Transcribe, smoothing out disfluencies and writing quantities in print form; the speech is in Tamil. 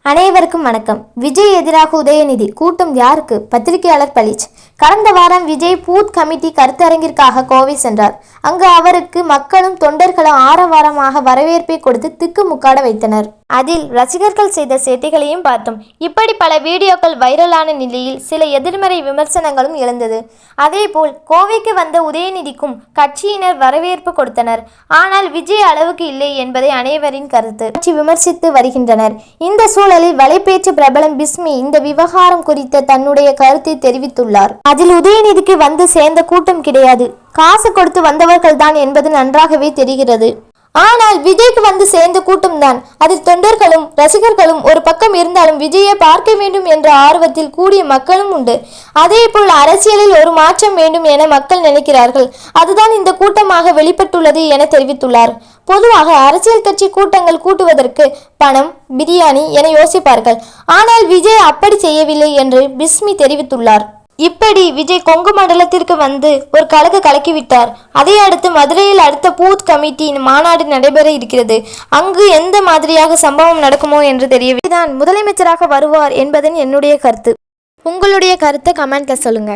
அனைவருக்கும் வணக்கம். விஜய் எதிராக உதயநிதி கூட்டம் யாருக்கு? பத்திரிகையாளர் பளிச். கடந்த வாரம் விஜய் பூத் கமிட்டி கருத்தரங்கிற்காக கோவை சென்றார். அங்கு அவருக்கு மக்களும் தொண்டர்களும் ஆரவாரமாக வரவேற்பை கொடுத்து திக்குமுக்காட வைத்தனர். அதில் ரசிகர்கள் செய்த சேட்டைகளையும் பார்த்தோம். இப்படி பல வீடியோக்கள் வைரலான நிலையில் சில எதிர்மறை விமர்சனங்களும் எழுந்தது. அதேபோல் கோவைக்கு வந்த உதயநிதிக்கும் கட்சியினர் வரவேற்பு கொடுத்தனர். ஆனால் விஜய் அளவுக்கு இல்லை என்பதை அனைவரின் கருத்து விமர்சித்து வருகின்றனர். இந்த சூழலில் வலைப்பேச்சு பிரபலம் பிஸ்மி இந்த விவகாரம் குறித்த தன்னுடைய கருத்தை தெரிவித்துள்ளார். அதில் உதயநிதிக்கு வந்து சேர்ந்த கூட்டம் கிடையாது, காசு கொடுத்து வந்தவர்கள் தான் என்பது நன்றாகவே தெரிகிறது. ஆனால் விஜய்க்கு வந்து சேர்ந்த கூட்டம்தான். அதில் தொண்டர்களும் ரசிகர்களும் ஒரு பக்கம் இருந்தாலும் விஜயை பார்க்க வேண்டும் என்ற ஆர்வத்தில் கூடிய மக்களும் உண்டு. அதேபோல் அரசியலில் ஒரு மாற்றம் வேண்டும் என மக்கள் நினைக்கிறார்கள். அதுதான் இந்த கூட்டமாக வெளிப்பட்டுள்ளது என தெரிவித்துள்ளார். பொதுவாக அரசியல் கட்சி கூட்டங்கள் கூட்டுவதற்கு பணம், பிரியாணி என யோசிப்பார்கள். ஆனால் விஜய் அப்படி செய்யவில்லை என்று பிஸ்மி தெரிவித்துள்ளார். இப்படி விஜய் கொங்கு மண்டலத்திற்கு வந்து ஒரு கலக்கு கலக்கிவிட்டார். அதை அடுத்து மதுரையில் அடுத்த பூத் கமிட்டியின் மாநாடு நடைபெற இருக்கிறது. அங்கு எந்த மாதிரியாக சம்பவம் நடக்குமோ என்று தெரியவில்லை. தான் முதலமைச்சராக வருவார் என்பதன் என்னுடைய கருத்து. உங்களுடைய கருத்தை கமெண்ட்ல சொல்லுங்க.